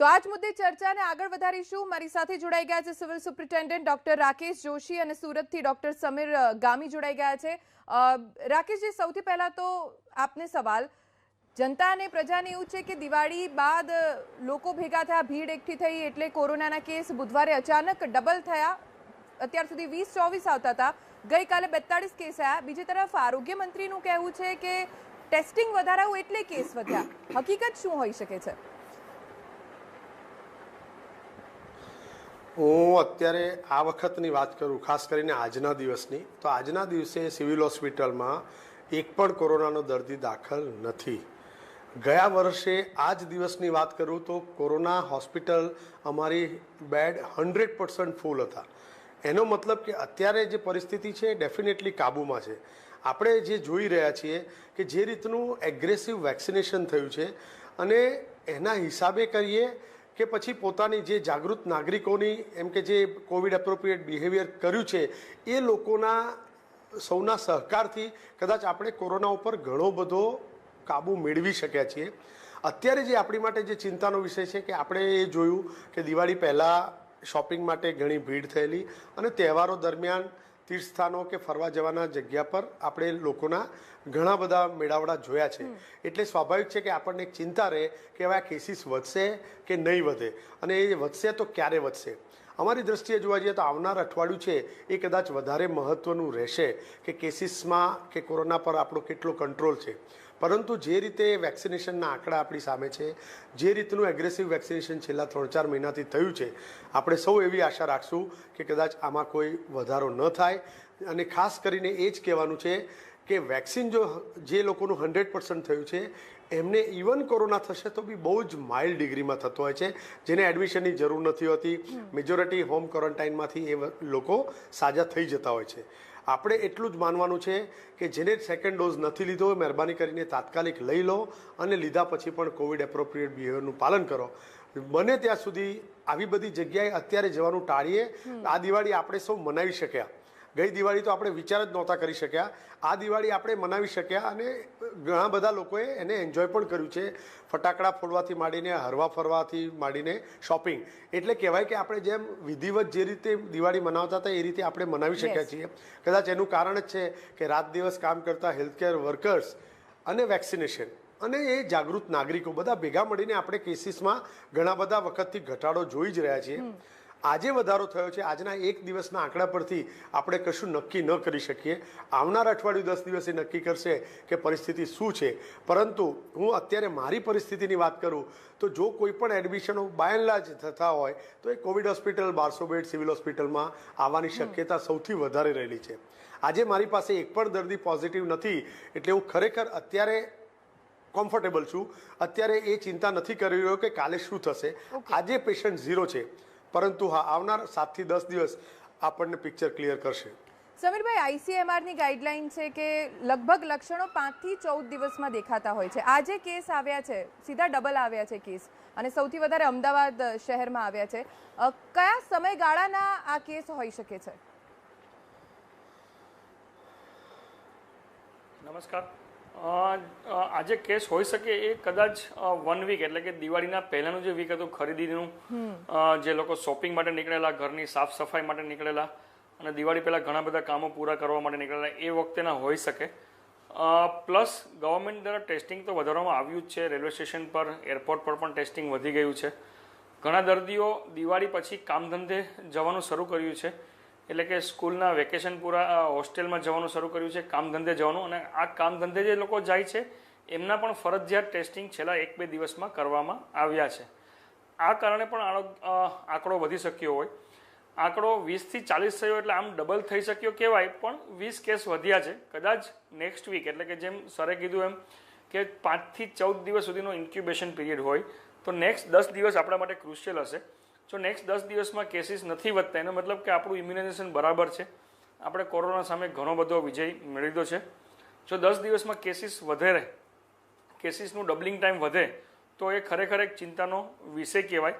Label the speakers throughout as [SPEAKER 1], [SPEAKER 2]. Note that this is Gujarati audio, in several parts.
[SPEAKER 1] તો આજ મુદ્દે ચર્ચાને આગળ વધારીશું। મારી સાથે જોડાઈ ગયા છે civil superintendent doctor Rakesh Joshi અને સુરતથી ડોક્ટર સમીર ગામી જોડાઈ ગયા છે। રાકેશજી, સૌથી પહેલા તો આપને સવાલ, જનતાને પ્રજાને એવું છે કે દિવાળી બાદ લોકો ભેગા થયા, ભીડ એકઠી થઈ એટલે કોરોનાના કેસ બુધવારે અચાનક ડબલ થયા। અત્યાર સુધી 20-24 આવતા હતા, ગઈકાલે 42 કેસ આવ્યા। બીજી તરફ આરોગ્ય મંત્રીનું કહેવું છે કે ટેસ્ટિંગ વધારાવું એટલે કેસ વધ્યા। હકીકત શું હોઈ શકે છે?
[SPEAKER 2] હું અત્યારે આ વખતની વાત કરું, ખાસ કરીને આજના દિવસની, તો આજના દિવસે સિવિલ હોસ્પિટલમાં એક પણ કોરોનાનો દર્દી દાખલ નથી। ગયા વર્ષે આ જ દિવસની વાત કરું તો કોરોના હોસ્પિટલ અમારી બેડ 100% ફૂલ હતા। એનો મતલબ કે અત્યારે જે પરિસ્થિતિ છે ડેફિનેટલી કાબૂમાં છે। આપણે જે જોઈ રહ્યા છીએ કે જે રીતનું એગ્રેસિવ વેક્સિનેશન થયું છે અને એના હિસાબે કરીએ કે પછી પોતાની જે જાગૃત નાગરિકોની એમ કે જે કોવિડ એપ્રોપ્રિએટ બિહેવિયર કર્યું છે એ લોકોના સૌના સહકારથી કદાચ આપણે કોરોના ઉપર ઘણો બધો કાબૂ મેળવી શક્યા છીએ। અત્યારે જે આપણી માટે જે ચિંતાનો વિષય છે કે આપણે એ જોયું કે દિવાળી પહેલાં શોપિંગ માટે ઘણી ભીડ થયેલી અને તહેવારો દરમિયાન તીર્થસ્થાનો કે ફરવા જવાના જગ્યા પર આપણે લોકોના ઘણા બધા મેળાવડા જોયા છે। એટલે સ્વાભાવિક છે કે આપણને એક ચિંતા રહે કે હવે આ કેસીસ વધશે કે નહીં વધે અને એ વધશે તો ક્યારે વધશે। અમારી દ્રષ્ટિએ જોવા જઈએ તો આવનાર અઠવાડિયું છે એ કદાચ વધારે મહત્ત્વનું રહેશે કે કેસીસમાં કે કોરોના પર આપણો કેટલો કંટ્રોલ છે। પરંતુ જે રીતે વેક્સિનેશનના આંકડા આપણી સામે છે, જે રીતનું એગ્રેસિવ વેક્સિનેશન છેલ્લા 3-4 મહિનાથી થયું છે, આપણે સૌ એવી આશા રાખશું કે કદાચ આમાં કોઈ વધારો ન થાય। અને ખાસ કરીને એ જ કહેવાનું છે કે વેક્સિન જો જે લોકોનું 100% થયું છે એમને ઇવન કોરોના થશે તો બી બહુ જ માઇલ્ડ ડિગ્રીમાં થતો હોય છે, જેને એડમિશનની જરૂર નથી હોતી। મેજોરિટી હોમ ક્વોરન્ટાઇનમાંથી એ લોકો સાજા થઈ જતા હોય છે। આપણે એટલું જ માનવાનું છે કે જેને સેકન્ડ ડોઝ નથી લીધો હોય મહેરબાની કરીને તાત્કાલિક લઈ લો અને લીધા પછી પણ કોવિડ એપ્રોપ્રિએટ બિહેવિયરનું પાલન કરો। બને ત્યાં સુધી આવી બધી જગ્યાએ અત્યારે જવાનું ટાળીએ। આ દિવાળી આપણે સૌ મનાવી શક્યા, ગઈ દિવાળી તો આપણે વિચાર જ નહોતા કરી શક્યા, આ દિવાળી આપણે મનાવી શક્યા અને ઘણા બધા લોકોએ એને એન્જોય પણ કર્યું છે। ફટાકડા ફોડવાથી માંડીને હરવા ફરવાથી માંડીને શોપિંગ, એટલે કહેવાય કે આપણે જેમ વિધિવત જે રીતે દિવાળી મનાવતા હતા એ રીતે આપણે મનાવી શક્યા છીએ। કદાચ એનું કારણ જ છે કે રાત દિવસ કામ કરતા હેલ્થકેર વર્કર્સ અને વેક્સિનેશન અને એ જાગૃત નાગરિકો બધા ભેગા મળીને આપણે કેસીસમાં ઘણા બધા વખતથી ઘટાડો જોઈ જ રહ્યા છીએ। આજે વધારો થયો છે, આજના એક દિવસના આંકડા પરથી આપણે કશું નક્કી ન કરી શકીએ। આવનાર અઠવાડિયું 10 દિવસે નક્કી કરશે કે પરિસ્થિતિ શું છે। પરંતુ હું અત્યારે મારી પરિસ્થિતિની વાત કરું તો જો કોઈ પણ એડમિશનો બાય એન્ડ લાર્જ થતા હોય તો એ કોવિડ હોસ્પિટલ 1200 બેડ સિવિલ હોસ્પિટલમાં આવવાની શક્યતા સૌથી વધારે રહેલી છે। આજે મારી પાસે એક પણ દર્દી પોઝિટિવ નથી એટલે હું ખરેખર અત્યારે કમ્ફર્ટેબલ છું। અત્યારે એ ચિંતા નથી કરી રહ્યો કે કાલે શું થશે। આજે પેશન્ટ 0 છે, પરંતુ હા આવનાર 7 થી 10 દિવસ આપણને પિક્ચર ક્લિયર કરશે।
[SPEAKER 1] સમીરભાઈ, આઈસીએમઆરની ગાઈડલાઈન છે કે લગભગ લક્ષણો 5 થી 14 દિવસમાં દેખાતા હોય છે। આજે કેસ આવ્યા છે, સીધા ડબલ આવ્યા છે કેસ, અને સૌથી વધારે અમદાવાદ શહેરમાં આવ્યા છે। કયા સમયગાળાના આ કેસ હોઈ શકે છે?
[SPEAKER 3] નમસ્કાર। આજે કેસ હોઈ શકે એ કદાચ 1 વીક એટલે કે દિવાળીના પહેલાનું જે વીક હતું, ખરીદીનું, જે લોકો શોપિંગ માટે નીકળેલા, ઘરની સાફ સફાઈ માટે નીકળેલા અને દિવાળી પહેલાં ઘણા બધા કામો પૂરા કરવા માટે નીકળેલા, એ વખતેના હોઈ શકે। પ્લસ ગવર્મેન્ટ દ્વારા ટેસ્ટિંગ તો વધારવામાં આવ્યું જ છે। રેલવે સ્ટેશન પર, એરપોર્ટ પર પણ ટેસ્ટિંગ વધી ગયું છે। ઘણા દર્દીઓ દિવાળી પછી કામ ધંધે જવાનું શરૂ કર્યું છે, એટલે કે સ્કૂલના વેકેશન પૂરા હોસ્ટેલમાં જવાનું શરૂ કર્યું છે, કામ ધંધે જવાનું, અને આ કામ ધંધે જે લોકો જાય છે એમના પણ ફરજિયાત ટેસ્ટિંગ છેલ્લા 1-2 દિવસમાં કરવામાં આવ્યા છે। આ કારણે પણ આંકડો વધી શક્યો હોય। આંકડો 20 થી 40 થયો એટલે આમ ડબલ થઈ શક્યો કહેવાય, પણ 20 કેસ વધ્યા છે। કદાચ નેક્સ્ટ વીક એટલે કે જેમ સરે કીધું એમ કે 5 થી 14 દિવસ સુધીનો ઇન્ક્યુબેશન પીરિયડ હોય તો નેક્સ્ટ 10 દિવસ આપણા માટે ક્રુશિયલ હશે। જો નેક્સ્ટ 10 દિવસમાં કેસીસ નથી વધતા એનો મતલબ કે આપણું ઇમ્યુનાઇઝેશન બરાબર છે, આપણે કોરોના સામે ઘણો બધો વિજય મેળવી લીધો છે। જો 10 દિવસમાં કેસીસ વધે, કેસીસનું ડબલિંગ ટાઈમ વધે તો એ ખરેખર એક ચિંતાનો વિષય કહેવાય।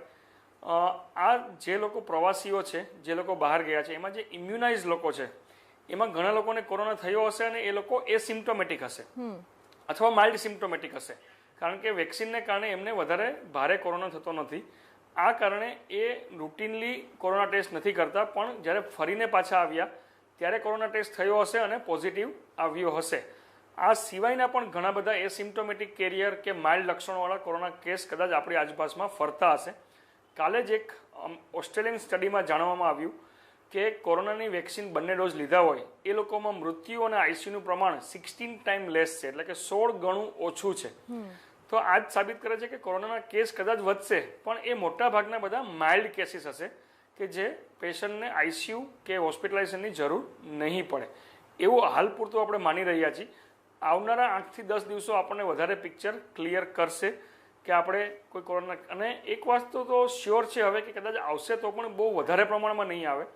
[SPEAKER 3] આ જે લોકો પ્રવાસીઓ છે, જે લોકો બહાર ગયા છે, એમાં જે ઇમ્યુનાઇઝ લોકો છે એમાં ઘણા લોકોને કોરોના થયો હશે અને એ લોકો એસિમ્પ્ટોમેટિક હશે અથવા માઇલ્ડ સિમ્પ્ટોમેટિક હશે। કારણ કે વેક્સિનને કારણે એમને વધારે ભારે કોરોના થતો નથી. આ કારણે એ રૂટીનલી કોરોના ટેસ્ટ નથી કરતા, પણ જ્યારે ફરીને પાછા આવ્યા ત્યારે કોરોના ટેસ્ટ થયો હશે અને પોઝિટિવ આવ્યો હશે. આ સિવાયના પણ ઘણા બધા એસિમ્પ્ટોમેટિક કેરિયર કે માઇલ્ડ લક્ષણોવાળા કોરોના કેસ કદાચ આપણી આસપાસમાં ફરતા હશે. કાલે જ એક ઓસ્ટ્રેલિયન સ્ટડીમાં જાણવામાં આવ્યું કે કોરોનાની વેક્સિન બંને ડોઝ લીધા હોય એ લોકોમાં મૃત્યુ અને આઈસીયુનું પ્રમાણ 16 ટાઈમ લેસ છે, એટલે કે 16 ગણું ઓછું છે. તો આ જ સાબિત કરે છે કે કોરોનાના કેસ કદાચ વધશે, પણ એ મોટા ભાગના બધા માઇલ્ડ કેસીસ હશે કે જે પેશન્ટને આઈસીયુ કે હોસ્પિટલાઇઝેશનની જરૂર નહીં પડે. એવું હાલ પૂરતું આપણે માની રહ્યા છીએ. આવનારા 8 થી 10 દિવસો આપણને વધારે પિક્ચર ક્લિયર કરશે કે આપણે કોઈ કોરોના, અને એક વસ્તુ તો શ્યોર છે હવે કે કદાચ આવશે તો પણ બહુ વધારે પ્રમાણમાં નહીં આવે.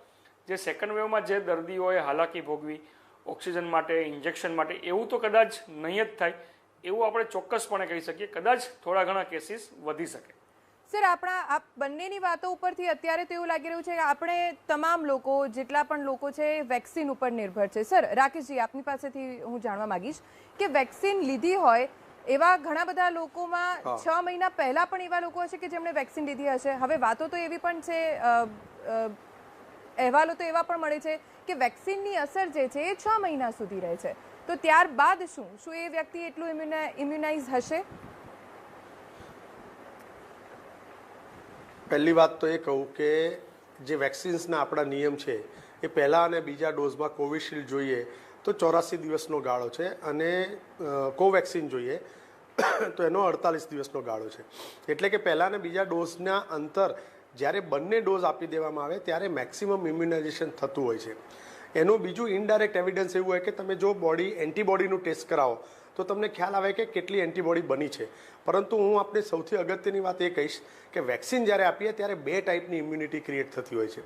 [SPEAKER 3] જે સેકન્ડ વેવમાં જે દર્દીઓએ હાલાકી ભોગવી ઓક્સિજન માટે, ઇન્જેક્શન માટે, એવું તો કદાચ નહીં જ થાય એવું આપણે ચોક્કસપણે કહી શકીએ. કદાચ થોડા ઘણા કેસીસ વધી શકે.
[SPEAKER 1] સર, આપણા આ બંનેની વાતો ઉપરથી અત્યારે તો એવું લાગી રહ્યું છે કે આપણે તમામ લોકો, જેટલા પણ લોકો છે, વેક્સિન ઉપર નિર્ભર છે. સર, રાકેશજી, આપની પાસેથી હું જાણવા માંગીશ કે વેક્સિન લીધી હોય એવા ઘણા બધા લોકોમાં 6 મહિના પહેલા પણ એવા લોકો હશે કે જેમણે વેક્સિન લીધી હશે. હવે વાતો તો એવી પણ છે, અહેવાલો તો એવા પણ મળે છે કે વેક્સિનની અસર જે છે એ 6 મહિના સુધી રહે છે. તો ત્યારબાદ શું એ વ્યક્તિ એટલું ઇમ્યુનાઇઝ હશે?
[SPEAKER 2] પહેલી વાત તો એ કહું કે જે વેક્સિન્સના આપણા નિયમ છે એ પહેલા અને બીજા ડોઝમાં કોવિશિલ્ડ જોઈએ તો 84 દિવસનો ગાળો છે, અને કોવેક્સિન જોઈએ તો એનો 48 દિવસનો ગાળો છે. એટલે કે પહેલા અને બીજા ડોઝના અંતર જ્યારે બંને ડોઝ આપી દેવામાં આવે ત્યારે મેક્સિમમ ઇમ્યુનાઇઝેશન થતું હોય છે. એનું બીજું ઇનડાયરેક્ટ એવિડન્સ એવું હોય કે તમે જો બોડી એન્ટીબોડીનું ટેસ્ટ કરાવો તો તમને ખ્યાલ આવે કે કેટલી એન્ટીબોડી બની છે. પરંતુ હું આપણે સૌથી અગત્યની વાત એ કહીશ કે વેક્સિન જ્યારે આપીએ ત્યારે 2 ટાઈપની ઇમ્યુનિટી ક્રિએટ થતી હોય છે.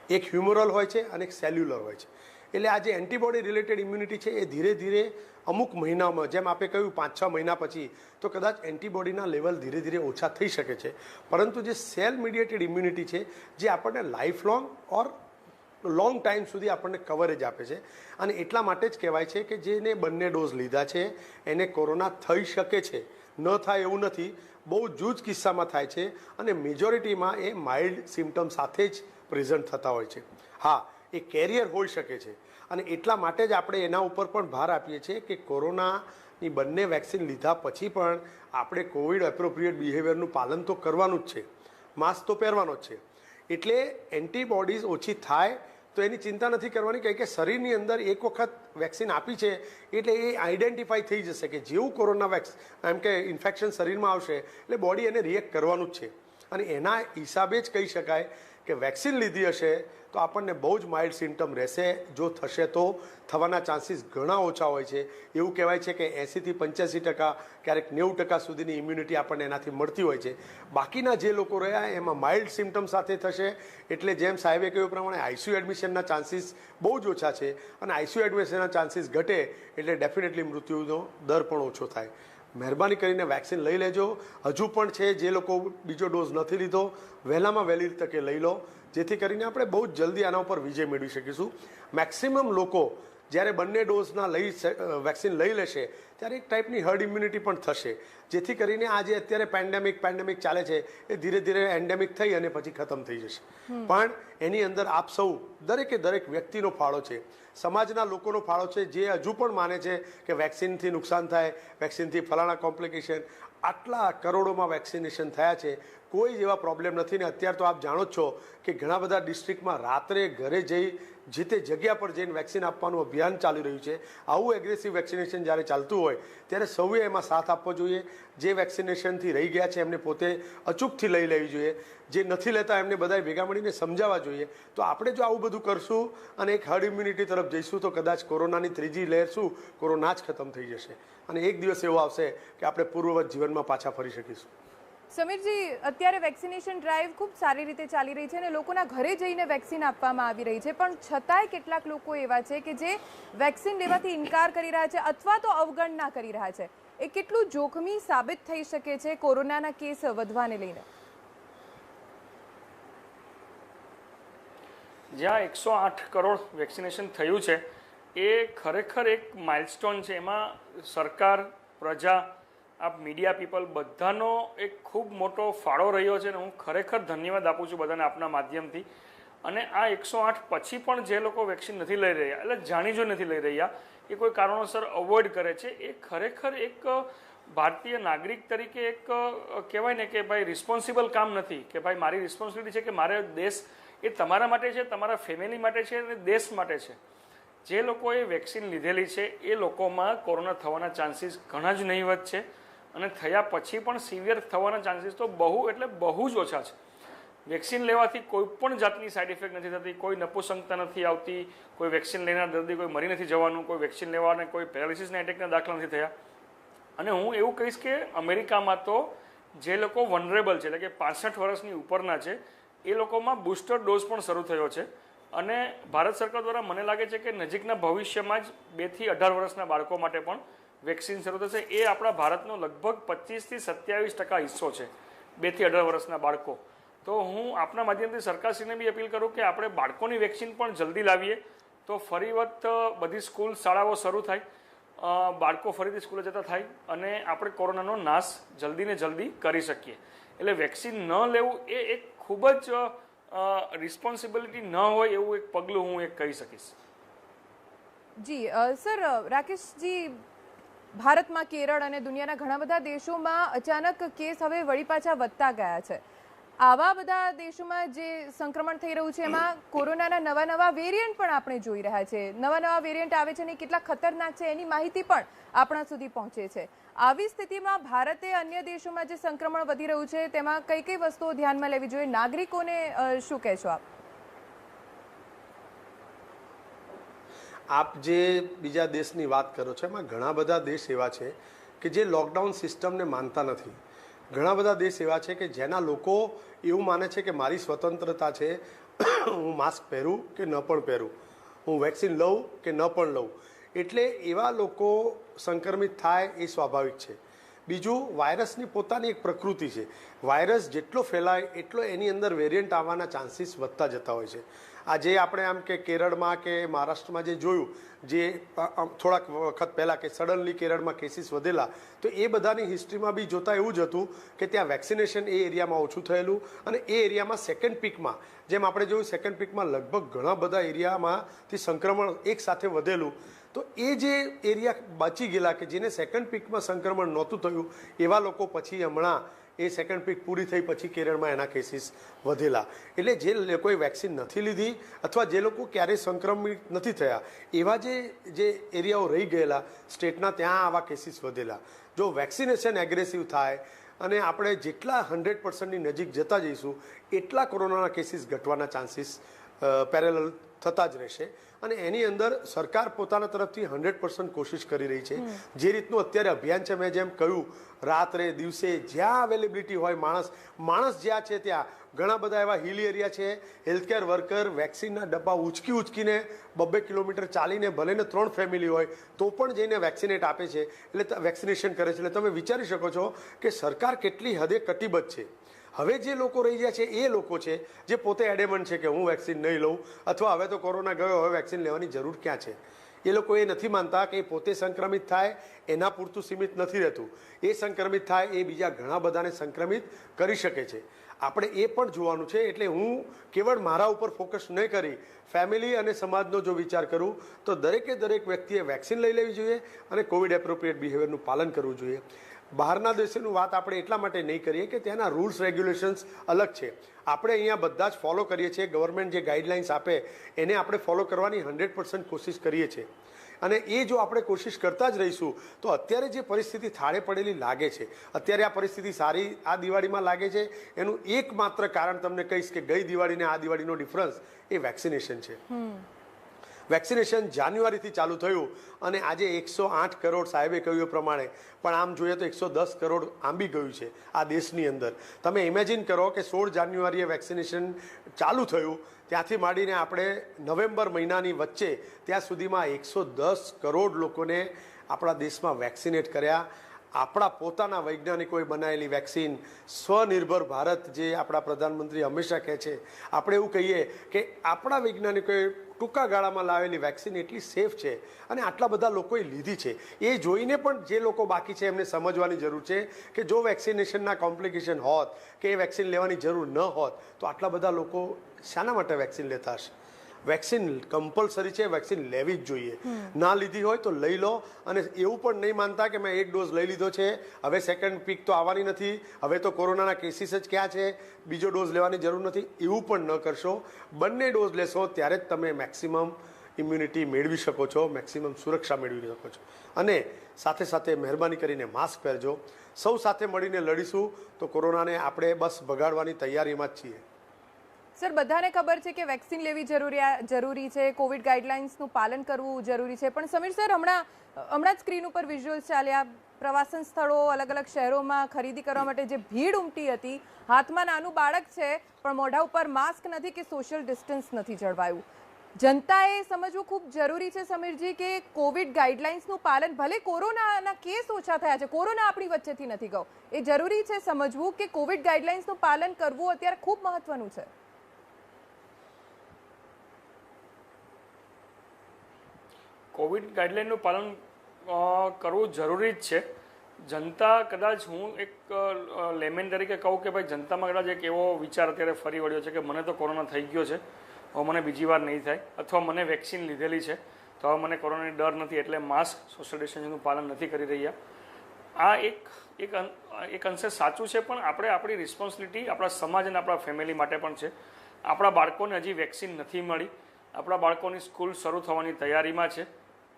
[SPEAKER 2] એક હ્યુમરલ હોય છે અને એક સેલ્યુલર હોય છે. એટલે આ જે એન્ટીબોડી રિલેટેડ ઇમ્યુનિટી છે એ ધીરે ધીરે અમુક મહિનામાં, જેમ આપણે કહ્યું 5-6 મહિના પછી તો કદાચ એન્ટીબોડીના લેવલ ધીરે ધીરે ઓછા થઈ શકે છે. પરંતુ જે સેલ મીડિયેટેડ ઇમ્યુનિટી છે જે આપણને લાઈફ લોંગ ઓર લોંગ ટાઈમ સુધી આપણને કવરેજ આપે છે. અને એટલા માટે જ કહેવાય છે કે જેને બંને ડોઝ લીધા છે એને કોરોના થઈ શકે છે, ન થાય એવું નથી. બહુ જૂજ કિસ્સામાં થાય છે અને મેજોરિટીમાં એ માઇલ્ડ સિમ્ટમ સાથે જ પ્રેઝન્ટ થતા હોય છે. હા, એ કેરિયર હોઈ શકે છે, અને એટલા માટે જ આપણે એના ઉપર પણ ભાર આપીએ છીએ કે કોરોનાની બંને વેક્સિન લીધા પછી પણ આપણે કોવિડ એપ્રોપ્રિએટ બિહેવિયરનું પાલન તો કરવાનું જ છે, માસ્ક તો પહેરવાનો જ છે. એટલે એન્ટીબોડીઝ ઓછી થાય તો એની ચિંતા નથી કરવાની, કારણ કે શરીરની અંદર એક વખત વેક્સિન આપી છે એટલે એ આઈડેન્ટિફાઈ થઈ જશે કે જેવું કોરોના એમ કે ઇન્ફેક્શન શરીરમાં આવશે એટલે બોડી એને રિએક્ટ કરવાનું જ છે. અને એના હિસાબે જ કહી શકાય કે વેક્સિન લીધી હશે તો આપણને બહુ જ માઇલ્ડ સિમ્ટમ રહેશે. જો થશે તો થવાના ચાન્સીસ ઘણા ઓછા હોય છે. એવું કહેવાય છે કે 80 થી 85%, ક્યારેક 90% સુધીની ઇમ્યુનિટી આપણને એનાથી મળતી હોય છે. બાકીના જે લોકો રહ્યા એમાં માઇલ્ડ સિમ્ટમ સાથે થશે. એટલે જેમ સાહેબે કહ્યું પ્રમાણે આઈસીયુ એડમિશનના ચાન્સીસ બહુ જ ઓછા છે, અને આઈસીયુ એડમિશનના ચાન્સીસ ઘટે એટલે ડેફિનેટલી મૃત્યુનો દર પણ ઓછો થાય. મહેરબાની કરીને વેક્સિન લઈ લેજો. હજુ પણ છે જે લોકો બીજો ડોઝ નથી લીધો, વહેલામાં વહેલી તકે લઈ લો, જેથી કરીને આપણે બહુ જ જલ્દી આના ઉપર વિજય મેળવી શકીશું. મેક્સિમમ લોકો જ્યારે બંને ડોઝના વેક્સિન લઈ લેશે ત્યારે એક ટાઈપની હર્ડ ઇમ્યુનિટી પણ થશે, જેથી કરીને આ જે અત્યારે પેન્ડેમિક ચાલે છે એ ધીરે ધીરે એન્ડેમિક થઈ અને પછી ખતમ થઈ જશે. પણ એની અંદર આપ સૌ દરેક વ્યક્તિનો ફાળો છે, સમાજના લોકોનો ફાળો છે, જે હજુ પણ માને છે કે વેક્સિનથી નુકસાન થાય, વેક્સિનથી ફલાણા કોમ્પ્લિકેશન. આટલા કરોડોમાં વેક્સિનેશન થયા છે, કોઈ જેવા પ્રોબ્લેમ નથી. ને અત્યારે તો આપ જાણો જ છો કે ઘણા બધા ડિસ્ટ્રિક્ટમાં રાત્રે ઘરે જઈ જે તે જગ્યા પર જઈને વેક્સિન આપવાનું અભિયાન ચાલી રહ્યું છે. આવું એગ્રેસિવ વેક્સિનેશન જ્યારે ચાલતું હોય ત્યારે સૌએ એમાં સાથ આપવો જોઈએ. જે વેક્સિનેશનથી રહી ગયા છે એમને પોતે અચૂકથી લઈ લેવી જોઈએ. જે નથી લેતા એમને બધાએ ભેગા મળીને સમજાવવા જોઈએ. તો આપણે જો આવું બધું કરશું અને એક હર્ડ ઇમ્યુનિટી તરફ જઈશું તો કદાચ કોરોનાની ત્રીજી લહેર કોરોના જ ખતમ થઈ જશે, અને એક દિવસ એવો આવશે કે આપણે પૂર્વવત જીવનમાં પાછા ફરી શકીશું.
[SPEAKER 1] સમીરજી, અત્યારે વેક્સિનેશન ડ્રાઈવ ખૂબ સારી રીતે ચાલી રહી છે અને લોકોના ઘરે જઈને વેક્સિન આપવામાં આવી રહી છે, પણ છતાંય કેટલાક લોકો એવા છે કે જે વેક્સિન લેવાથી ઇનકાર કરી રહ્યા છે અથવા તો અવગણના કરી રહ્યા છે. એ કેટલું જોખમી સાબિત થઈ શકે છે કોરોનાના કેસ વધવાને લઈને?
[SPEAKER 3] જ્યાં 108 કરોડ વેક્સિનેશન થયું છે એ ખરેખર એક માઇલસ્ટોન છે. એમાં સરકાર, પ્રજા આપ મીડિયા પીપલ બધાનો એક ખૂબ મોટો ફાળો રહ્યો છે, અને હું ખરેખર ધન્યવાદ આપું છું બધાને આપના માધ્યમથી. અને આ 108 પછી પણ જે લોકો વેક્સિન નથી લઈ રહ્યા, એટલે જાણી જો નથી લઈ રહ્યા, એ કોઈ કારણોસર અવોઇડ કરે છે, એ ખરેખર એક ભારતીય નાગરિક તરીકે એક કહેવાય ને કે ભાઈ રિસ્પોન્સિબલ કામ નથી, કે ભાઈ મારી રિસ્પોન્સિબિલિટી છે કે મારે દેશ એ તમારા માટે છે, તમારા ફેમિલી માટે છે અને દેશ માટે છે. જે લોકોએ વેક્સિન લીધેલી છે એ લોકોમાં કોરોના થવાના ચાન્સીસ ઘણા જ નહીવત છે, અને થયા પછી પણ સિવિયર થવાના ચાન્સીસ તો બહુ એટલે બહુ જ ઓછા છે. વેક્સિન લેવાથી કોઈ પણ જાતની સાઇડ ઇફેક્ટ નથી થતી, કોઈ નપુસંગતા નથી આવતી, કોઈ વેક્સિન લેનાર દર્દી કોઈ મરી નથી જવાનું, કોઈ વેક્સિન લેવાને કોઈ પેરાલિસિસના એટેકના દાખલા નથી થયા. અને હું એવું કહીશ કે અમેરિકામાં તો જે લોકો વનરેબલ છે, એટલે કે 65 વર્ષની ઉપરના છે, એ લોકોમાં બૂસ્ટર ડોઝ પણ શરૂ થયો છે. અને ભારત સરકાર દ્વારા મને લાગે છે કે નજીકના ભવિષ્યમાં જ 2 થી 18 વર્ષના બાળકો માટે પણ વેક્સિન શરૂ થશે. એ આપણા ભારતનો લગભગ 25 થી 27% હિસ્સો છે, 2 થી 18 વર્ષના બાળકો. તો હું આપના માધ્યમથી સરકારશ્રીને બી અપીલ કરું કે આપણે બાળકોની વેક્સિન પણ જલ્દી લાવીએ, તો ફરી વખત બધી સ્કૂલ શાળાઓ શરૂ થાય, બાળકો ફરીથી સ્કૂલે જતા થાય, અને આપણે કોરોનાનો નાશ જલ્દી ને જલ્દી કરી શકીએ. એટલે વેક્સિન ન લેવું એ એક ખૂબ જ રિસ્પોન્સિબિલિટી ન હોય એવું એક પગલું હું એક કહી શકીશ.
[SPEAKER 1] જી સર, રાકેશજી, ભારતમાં, કેરળ અને દુનિયાના ઘણા બધા દેશોમાં અચાનક કેસ હવે વળી પાછા વધતા ગયા છે. આવા બધા દેશોમાં જે સંક્રમણ થઈ રહ્યું છે એમાં કોરોનાના નવા વેરિયન્ટ પણ આપણે જોઈ રહ્યા છે. નવા વેરિયન્ટ આવે છે અને કેટલા ખતરનાક છે એની માહિતી પણ આપણા સુધી પહોંચે છે. આવી સ્થિતિમાં ભારતે અન્ય દેશોમાં જે સંક્રમણ વધી રહ્યું છે તેમાં કઈ કઈ વસ્તુઓ ધ્યાનમાં લેવી જોઈએ? નાગરિકોને શું કહેશો આપ?
[SPEAKER 2] આપ જે બીજા દેશની વાત કરો છો એમાં ઘણા બધા દેશ એવા છે કે જે લોકડાઉન સિસ્ટમને માનતા નથી. ઘણા બધા દેશ એવા છે કે જેના લોકો એવું માને છે કે મારી સ્વતંત્રતા છે, હું માસ્ક પહેરું કે ન પણ પહેરું, હું વેક્સિન લઉં કે ન પણ લઉં. એટલે એવા લોકો સંક્રમિત થાય એ સ્વાભાવિક છે. બીજું, વાયરસની પોતાની એક પ્રકૃતિ છે. વાયરસ જેટલો ફેલાય એટલો એની અંદર વેરિયન્ટ આવવાના ચાન્સીસ વધતા જતા હોય છે. આજે આપણે આમ કે કેરળમાં કે મહારાષ્ટ્રમાં જે જોયું, જે થોડાક વખત પહેલાં કે સડનલી કેરળમાં કેસીસ વધેલા, તો એ બધાની હિસ્ટ્રીમાં બી જોતા એવું જ હતું કે ત્યાં વેક્સિનેશન એ એરિયામાં ઓછું થયેલું, અને એ એરિયામાં સેકન્ડ પીકમાં, જેમ આપણે જોયું સેકન્ડ પીકમાં લગભગ ઘણા બધા એરિયામાંથી સંક્રમણ એક સાથે વધેલું. તો એ જે એરિયા બચી ગયેલા કે જેને સેકન્ડ પીકમાં સંક્રમણ નહોતું થયું, એવા લોકો પછી હમણાં એ સેકન્ડ પીક પૂરી થઈ પછી કેરળમાં એના કેસીસ વધેલા. એટલે જે લોકોએ વેક્સિન નથી લીધી અથવા જે લોકો ક્યારેય સંક્રમિત નથી થયા, એવા જે એરિયાઓ રહી ગયેલા સ્ટેટના, ત્યાં આવા કેસીસ વધેલા. જો વેક્સિનેશન એગ્રેસિવ થાય અને આપણે જેટલા 100%ની નજીક જતા જઈશું એટલા કોરોનાના કેસીસ ઘટવાના ચાન્સીસ પેરેલલ થતા જ રહેશે. અને એની અંદર સરકાર પોતાના તરફથી 100% કોશિશ કરી રહી છે. જે રીતનું અત્યારે અભિયાન છે, મેં જેમ કહ્યું, રાત્રે દિવસે જ્યાં અવેલેબિલિટી હોય, માણસ જ્યાં છે ત્યાં ઘણા બધા એવા હિલ એરિયા છે, હેલ્થકેર વર્કર વેક્સિનના ડબ્બા ઉચકીને 2 કિલોમીટર ચાલીને ભલે ને 3 ફેમિલી હોય તો પણ જઈને વેક્સિનેટ આપે છે, એટલે વેક્સિનેશન કરે છે. એટલે તમે વિચારી શકો છો કે સરકાર કેટલી હદે કટિબદ્ધ છે. હવે જે લોકો રહી ગયા છે એ લોકો છે જે પોતે એડેમન્ટ છે કે હું વેક્સિન નહીં લઉં, અથવા હવે તો કોરોના ગયો, હવે વેક્સિન લેવાની જરૂર ક્યાં છે. એ લોકો એ નથી માનતા કે એ પોતે સંક્રમિત થાય એના પૂરતું સીમિત નથી રહેતું. એ સંક્રમિત થાય એ બીજા ઘણા બધાને સંક્રમિત કરી શકે છે. આપણે એ પણ જોવાનું છે. એટલે હું કેવળ મારા ઉપર ફોકસ નહીં કરી ફેમિલી અને સમાજનો જો વિચાર કરું તો દરેક વ્યક્તિએ વેક્સિન લઈ લેવી જોઈએ અને કોવિડ એપ્રોપ્રિએટ બિહેવિયરનું પાલન કરવું જોઈએ. બહારના દેશોની વાત આપણે એટલા માટે નહીં કરીએ કે ત્યાંના રૂલ્સ રેગ્યુલેશન્સ અલગ છે. આપણે અહીંયા બધા જ ફોલો કરીએ છીએ. ગવર્મેન્ટ જે ગાઈડલાઇન્સ આપે એને આપણે ફોલો કરવાની 100% કોશિશ કરીએ છીએ. અને એ જો આપણે કોશિશ કરતા જ રહીશું તો અત્યારે જે પરિસ્થિતિ થાળે પડેલી લાગે છે, અત્યારે આ પરિસ્થિતિ સારી આ દિવાળીમાં લાગે છે, એનું એકમાત્ર કારણ તમને કહીશ કે ગઈ દિવાળી ને આ દિવાળીનો ડિફરન્સ એ વેક્સિનેશન છે. વેક્સિનેશન જાન્યુઆરીથી ચાલુ થયું અને આજે 108 કરોડ સાહેબે કહ્યું પ્રમાણે, પણ આમ જોઈએ તો 110 કરોડ આંબી ગયું છે આ દેશની અંદર. તમે ઇમેજિન કરો કે 16 જાન્યુઆરીએ વેક્સિનેશન ચાલુ થયું, ત્યાંથી માંડીને આપણે નવેમ્બર મહિનાની વચ્ચે ત્યાં સુધીમાં 110 કરોડ લોકોને આપણા દેશમાં વેક્સિનેટ કર્યા. આપણા પોતાના વૈજ્ઞાનિકોએ બનાવેલી વેક્સિન, સ્વનિર્ભર ભારત જે આપણા પ્રધાનમંત્રી હંમેશા કહે છે, આપણે એવું કહીએ કે આપણા વૈજ્ઞાનિકોએ ટૂંકા ગાળામાં લાવેલી વેક્સિન એટલી સેફ છે અને આટલા બધા લોકોએ લીધી છે. એ જોઈને પણ જે લોકો બાકી છે એમને સમજવાની જરૂર છે કે જો વેક્સિનેશનના કોમ્પ્લિકેશન હોત કે એ વેક્સિન લેવાની જરૂર ન હોત તો આટલા બધા લોકો શાના માટે વેક્સિન લેતા હશે. વેક્સિન કમ્પલસરી છે, વેક્સિન લેવી જ જોઈએ. ના લીધી હોય તો લઈ લો અને એવું પણ નહીં માનતા કે મેં 1 ડોઝ લઈ લીધો છે, હવે સેકન્ડ પીક તો આવવાની નથી, હવે તો કોરોનાના કેસીસ જ ક્યાં છે, બીજો ડોઝ લેવાની જરૂર નથી, એવું પણ ન કરશો. બંને ડોઝ લેશો ત્યારે જ તમે મેક્સિમમ ઇમ્યુનિટી મેળવી શકો છો, મેક્સિમમ સુરક્ષા મેળવી શકો છો. અને સાથે સાથે મહેરબાની કરીને માસ્ક પહેરજો. સૌ સાથે મળીને લડીશું તો કોરોનાને આપણે બસ ભગાડવાની તૈયારીમાં જ છીએ.
[SPEAKER 1] સર, બધાને ખબર છે કે વેક્સિન લેવી જરૂરી છે, કોવિડ ગાઈડલાઇન્સનું પાલન કરવું જરૂરી છે, પણ સમીર સર, હમણાં જ સ્ક્રીન ઉપર વિઝ્યુઅલ્સ ચાલ્યા, પ્રવાસન સ્થળો, અલગ અલગ શહેરોમાં ખરીદી કરવા માટે જે ભીડ ઉમટી હતી, હાથમાં નાનું બાળક છે પણ મોઢા ઉપર માસ્ક નથી કે સોશિયલ ડિસ્ટન્સ નથી જળવાયું. જનતાએ સમજવું ખૂબ જરૂરી છે સમીરજી કે કોવિડ ગાઈડલાઇન્સનું પાલન, ભલે કોરોનાના કેસ ઓછા થયા છે, કોરોના આપણી વચ્ચેથી નથી ગયો, એ જરૂરી છે સમજવું કે કોવિડ ગાઈડલાઇન્સનું પાલન કરવું અત્યારે ખૂબ મહત્વનું છે.
[SPEAKER 3] કોવિડ ગાઈડલાઇનનું પાલન કરવું જરૂરી જ છે. જનતા, કદાચ હું એક લેમેન તરીકે કહું કે ભાઈ જનતામાં કદાચ એક એવો વિચાર અત્યારે ફરી વળ્યો છે કે મને તો કોરોના થઈ ગયો છે, હવે મને બીજી વાર નહીં થાય, અથવા મને વેક્સિન લીધેલી છે તો હવે મને કોરોનાની ડર નથી એટલે માસ્ક, સોશિયલ ડિસ્ટન્સિંગનું પાલન નથી કરી રહ્યા. આ એક અંશે સાચું છે, પણ આપણે આપણી રિસ્પોન્સિબિલિટી આપણા સમાજ અને આપણા ફેમિલી માટે પણ છે. આપણા બાળકોને હજી વેક્સિન નથી મળી, આપણા બાળકોની સ્કૂલ શરૂ થવાની તૈયારીમાં છે,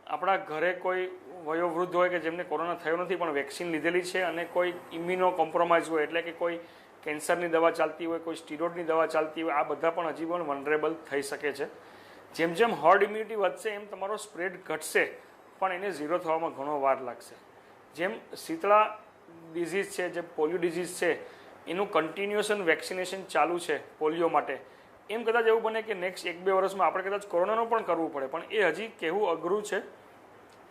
[SPEAKER 3] આપણા ઘરે કોઈ વયોવૃદ્ધ હોય કે જેમને કોરોના થયો નથી પણ વેક્સિન લીધેલી છે અને કોઈ ઇમ્યુનો કોમ્પ્રોમાઇઝ હોય, એટલે કે કોઈ કેન્સરની દવા ચાલતી હોય, કોઈ સ્ટીરોઇડની દવા ચાલતી હોય, આ બધા પણ હજી પણ વનરેબલ થઈ શકે છે. જેમ જેમ હર્ડ ઇમ્યુનિટી વધશે એમ તમારો સ્પ્રેડ ઘટશે, પણ એને ઝીરો થવામાં ઘણો વાર લાગશે. જેમ શીતળા ડિઝીઝ છે, જે પોલિયો ડિઝીઝ છે, એનું કન્ટિન્યુએશન વેક્સિનેશન ચાલુ છે પોલિયો માટે, એમ કદાચ એવું બને કે નેક્સ્ટ 1-2 વર્ષમાં આપણે કદાચ કોરોનાનું પણ કરવું પડે, પણ એ હજી કહેવું અઘરું છે.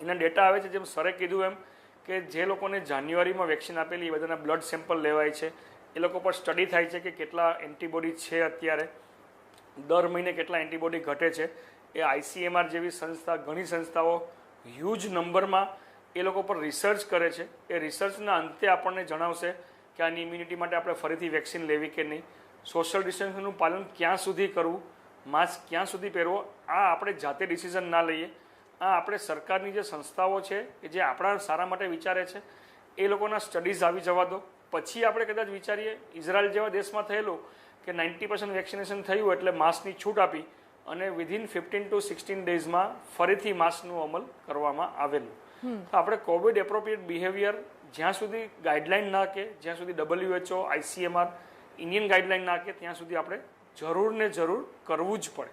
[SPEAKER 3] એના ડેટા આવે છે, જેમ સરે કીધું એમ કે જે લોકોને જાન્યુઆરીમાં વેક્સિન આપેલી એ બધાના બ્લડ સેમ્પલ લેવાય છે, એ લોકો પર સ્ટડી થાય છે કે કેટલા એન્ટીબોડી છે અત્યારે, દર મહિને કેટલા એન્ટીબોડી ઘટે છે. એ ICMR જેવી સંસ્થા, ઘણી સંસ્થાઓ હ્યુજ નંબરમાં એ લોકો પર રિસર્ચ કરે છે. એ રિસર્ચના અંતે આપણને જણાવશે કે આની ઇમ્યુનિટી માટે આપણે ફરીથી વેક્સિન લેવી કે નહીં, સોશિયલ ડિસ્ટન્સનું પાલન ક્યાં સુધી કરવું, માસ્ક ક્યાં સુધી પહેરવો, આ આપણે જાતે ડિસિઝન ના લઈએ. આ આપણે સરકારની જે સંસ્થાઓ છે કે જે આપણા સારા માટે વિચારે છે એ લોકોના સ્ટડીઝ આવી જવા દો, પછી આપણે કદાચ વિચારીએ. ઇઝરાયલ જેવા દેશમાં થયેલું કે 90% વેક્સિનેશન થયું એટલે માસ્કની છૂટ આપી અને વિધિન 15 to 16 ડેઝમાં ફરીથી માસ્કનું અમલ કરવામાં આવેલું. તો આપણે કોવિડ એપ્રોપ્રિએટ બિહેવિયર જ્યાં સુધી ગાઈડલાઇન ના કે, જ્યાં સુધી WHO, ICMR, ઇન્ડિયન ગાઈડલાઇન ના કે, ત્યાં સુધી આપણે જરૂર ને જરૂર કરવું જ પડે.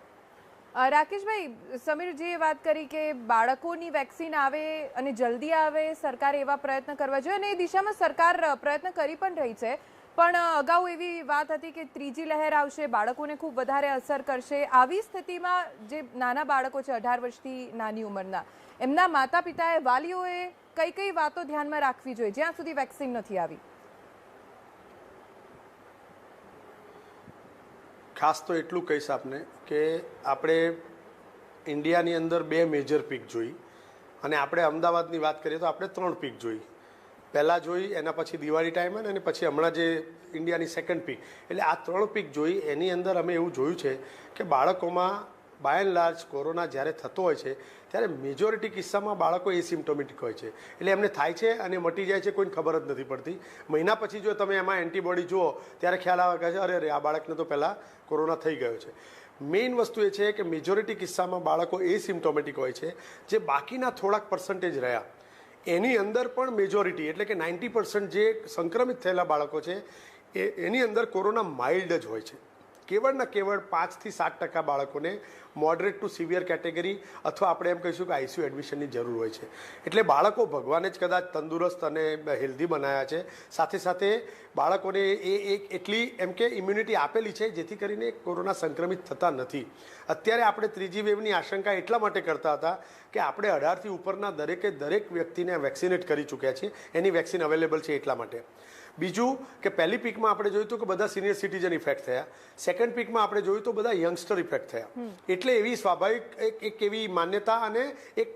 [SPEAKER 1] રાકેશભાઈ, સમીરજીએ વાત કરી કે બાળકોની વેક્સિન આવે અને જલ્દી આવે, સરકારે એવા પ્રયત્ન કરવા જોઈએ અને એ દિશામાં સરકાર પ્રયત્ન કરી પણ રહી છે. પણ અગાઉ એવી વાત હતી કે ત્રીજી લહેર આવશે, બાળકોને ખૂબ વધારે અસર કરશે. આવી સ્થિતિમાં જે નાના બાળકો છે 18 વર્ષથી નાની ઉંમરના, એમના માતા પિતાએ, વાલીઓએ કઈ વાતો ધ્યાનમાં રાખવી જોઈએ જ્યાં સુધી વેક્સિન નથી આવી?
[SPEAKER 2] ખાસ તો એટલું કહીશ આપને કે આપણે ઇન્ડિયાની અંદર 2 મેજર પીક જોઈ અને આપણે અમદાવાદની વાત કરીએ તો આપણે 3 પીક જોઈ. પહેલાં જોઈ, એના પછી દિવાળી ટાઈમે અને પછી હમણાં જે ઇન્ડિયાની સેકન્ડ પીક, એટલે આ 3 પીક જોઈ. એની અંદર અમે એવું જોયું છે કે બાળકોમાં બાય એન્ડ લાર્જ કોરોના જ્યારે થતો હોય છે ત્યારે મેજોરિટી કિસ્સામાં બાળકો એસિમ્પ્ટોમેટિક હોય છે, એટલે એમને થાય છે અને મટી જાય છે, કોઈને ખબર જ નથી પડતી. મહિના પછી જો તમે એમાં એન્ટીબોડી જુઓ ત્યારે ખ્યાલ આવે કે અરે આ બાળકને તો પહેલાં કોરોના થઈ ગયો છે. મેઇન વસ્તુ એ છે કે મેજોરિટી કિસ્સામાં બાળકો એસિમ્પ્ટોમેટિક હોય છે. જે બાકીના થોડાક પર્સન્ટેજ રહ્યા એની અંદર પણ મેજોરિટી એટલે કે 90% જે સંક્રમિત થયેલા બાળકો છે એની અંદર કોરોના માઇલ્ડ જ હોય છે. કેવળ ને કેવળ 5 થી 7% બાળકોને મોડરેટ ટુ સિવિયર કેટેગરી અથવા આપણે એમ કહીશું કે આઈસીયુ એડમિશનની જરૂર હોય છે. એટલે બાળકો ભગવાને જ કદાચ તંદુરસ્ત અને હેલ્ધી બનાવ્યા છે. સાથે સાથે બાળકોને એક એટલી એમ કે ઇમ્યુનિટી આપેલી છે જેથી કરીને કોરોના સંક્રમિત થતા નથી. અત્યારે આપણે ત્રીજી વેવની આશંકા એટલા માટે કરતા હતા કે આપણે 18થી ઉપરના દરેક વ્યક્તિને વેક્સિનેટ કરી ચૂક્યા છીએ. એની વેક્સિન અવેલેબલ છે એટલા માટે. બીજું કે પહેલી પીકમાં આપણે જોયું હતું કે બધા સિનિયર સિટીઝન ઇફેક્ટ થયા. સેકન્ડ પીકમાં આપણે જોયું તો બધા યંગસ્ટર ઇફેક્ટ થયા. એટલે એવી સ્વાભાવિક એક એવી માન્યતા અને એક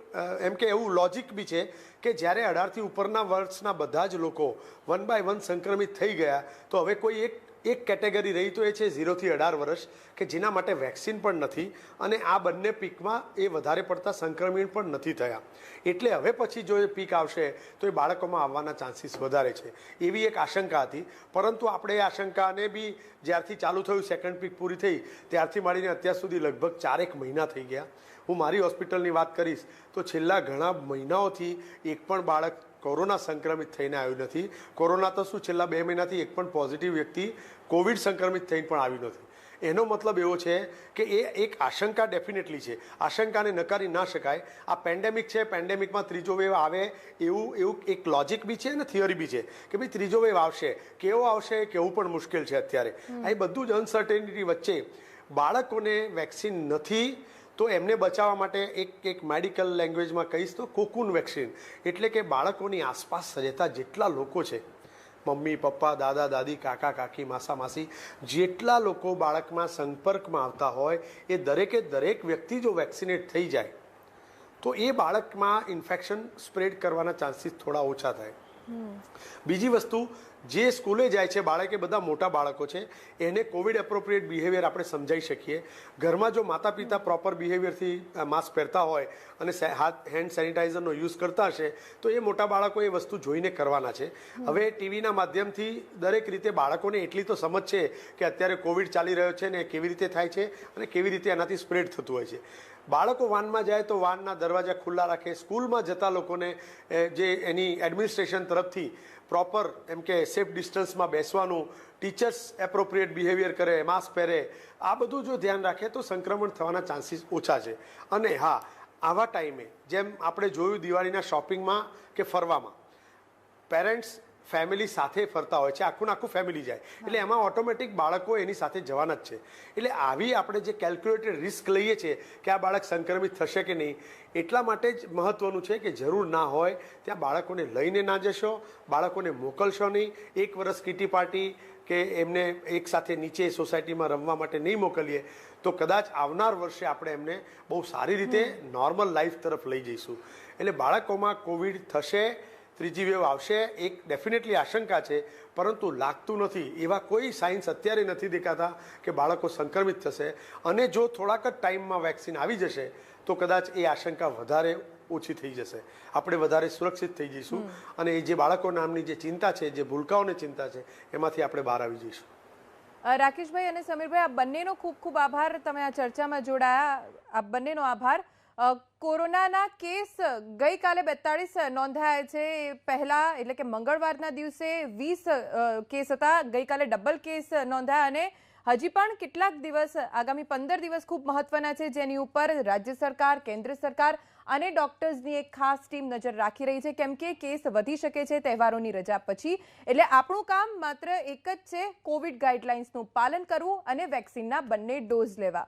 [SPEAKER 2] એમ કે એવું લોજિક બી છે કે જ્યારે 18થી ઉપરના વર્ષના બધા જ લોકો 1 બાય 1 સંક્રમિત થઈ ગયા તો હવે કોઈ એક કેટેગરી રહી તો એ છે 0 થી 18 વર્ષ કે જેના માટે વેક્સિન પણ નથી અને આ બંને પીકમાં એ વધારે પડતા સંક્રમણ પણ નથી થયા. એટલે હવે પછી જો એ પીક આવશે તો એ બાળકોમાં આવવાના ચાન્સીસ વધારે છે એવી એક આશંકા હતી. પરંતુ આપણે એ આશંકાને બી જ્યારથી ચાલુ થયું સેકન્ડ પીક પૂરી થઈ ત્યારથી માંડીને અત્યાર સુધી લગભગ 4 મહિના થઈ ગયા. હું મારી હોસ્પિટલની વાત કરીશ તો છેલ્લા ઘણા મહિનાઓથી એક પણ બાળક કોરોના સંક્રમિત થઈને આવ્યું નથી. કોરોના તો શું છેલ્લા 2 મહિનાથી એક પણ પોઝિટિવ વ્યક્તિ કોવિડ સંક્રમિત થઈને પણ આવ્યું નથી. એનો મતલબ એવો છે કે એ એક આશંકા ડેફિનેટલી છે. આશંકાને નકારી ના શકાય. આ પેન્ડેમિક છે, પેન્ડેમિકમાં ત્રીજો વેવ આવે એવું એક લોજિક બી છે અને થિયરી બી છે કે ભાઈ ત્રીજો વેવ આવશે. કેવો આવશે કેવું પણ મુશ્કેલ છે અત્યારે. આ બધું જ અનસર્ટેનિટી વચ્ચે બાળકોને વેક્સિન નથી તો એમને બચાવવા માટે એક મેડિકલ લેંગ્વેજમાં કહીશ તો કોકૂન વેક્સિન એટલે કે બાળકોની આસપાસ રહેતા જેટલા લોકો છે મમ્મી પપ્પા દાદા દાદી કાકા કાકી માસા માસી જેટલા લોકો બાળકમાં સંપર્કમાં આવતા હોય એ દરેક વ્યક્તિ જો વેક્સિનેટ થઈ જાય તો એ બાળકમાં ઇન્ફેક્શન સ્પ્રેડ કરવાના ચાન્સીસ થોડા ઓછા થાય. બીજી વસ્તુ જે સ્કૂલે જાય છે બાળક એ બધા મોટા બાળકો છે એને કોવિડ એપ્રોપ્રિએટ બિહેવિયર આપણે સમજાવી શકીએ. ઘરમાં જો માતા પિતા પ્રોપર બિહેવિયરથી માસ્ક પહેરતા હોય અને હેન્ડ સેનિટાઈઝરનો યુઝ કરતા હશે તો એ મોટા બાળકો એ વસ્તુ જોઈને કરવાના છે. હવે ટીવીના માધ્યમથી દરેક રીતે બાળકોને એટલી તો સમજ છે કે અત્યારે કોવિડ ચાલી રહ્યો છે ને કેવી રીતે થાય છે અને કેવી રીતે એનાથી સ્પ્રેડ થતું હોય છે. બાળકો વાનમાં જાય તો વાનના દરવાજા ખુલ્લા રાખે. સ્કૂલમાં જતા લોકોને જે એની એડમિનિસ્ટ્રેશન તરફથી પ્રોપર એમ કે સેફ ડિસ્ટન્સમાં બેસવાનું, ટીચર્સ એપ્રોપ્રિએટ બિહેવિયર કરે, માસ્ક પહેરે, આ બધું જો ધ્યાન રાખે તો સંક્રમણ થવાના ચાન્સીસ ઓછા છે. અને હા, આવા ટાઈમે જેમ આપણે જોયું દિવાળીના શોપિંગમાં કે ફરવામાં પેરેન્ટ્સ ફેમિલી સાથે ફરતા હોય છે, આખું ફેમિલી જાય એટલે એમાં ઓટોમેટિક બાળકો એની સાથે જવાના જ છે. એટલે આવી આપણે જે કેલ્ક્યુલેટેડ રિસ્ક લઈએ છીએ કે આ બાળક સંક્રમિત થશે કે નહીં એટલા માટે જ મહત્વનું છે કે જરૂર ના હોય ત્યાં બાળકોને લઈને ના જશો, બાળકોને મોકલશો નહીં. 1 વર્ષ કીટી પાર્ટી કે એમને એક સાથે નીચે સોસાયટીમાં રમવા માટે નહીં મોકલીએ તો કદાચ આવનાર વર્ષે આપણે એમને બહુ સારી રીતે નોર્મલ લાઈફ તરફ લઈ જઈશું. એટલે બાળકોમાં કોવિડ થશે, ત્રીજી વેવ આવશે એક ડેફિનેટલી આશંકા છે પરંતુ લાગતું નથી. એવા કોઈ સાઇન્સ અત્યારે નથી દેખાતા કે બાળકો સંક્રમિત થશે. અને જો થોડાક જ ટાઈમમાં વેક્સિન આવી જશે તો કદાચ એ આશંકા વધારે ઓછી થઈ જશે. આપણે વધારે સુરક્ષિત થઈ જઈશું અને એ જે બાળકો નામની જે ચિંતા છે, જે ભૂલકાઓને ચિંતા છે એમાંથી આપણે બહાર આવી જઈશું.
[SPEAKER 1] રાકેશભાઈ અને સમીરભાઈ, આ બંનેનો ખૂબ ખૂબ આભાર. તમે આ ચર્ચામાં જોડાયા, આ બંનેનો આભાર. કોરોનાના કેસ ગઈકાલે 42 નોંધાયા છે. પહેલા એટલે કે મંગળવારના દિવસે 20 કેસ હતા, ગઈકાલે ડબલ કેસ નોંધાયા અને હજી પણ કેટલાક દિવસ આગામી 15 દિવસ ખૂબ મહત્વના છે જેની ઉપર રાજ્ય સરકાર, કેન્દ્ર સરકાર અને ડોક્ટર્સની એક ખાસ ટીમ નજર રાખી રહી છે કેમ કે કેસ વધી શકે છે તહેવારોની રજા પછી. એટલે આપણું કામ માત્ર એક જ છે, કોવિડ ગાઈડલાઇન્સનું પાલન કરવું અને વેક્સિનના બંને ડોઝ લેવા.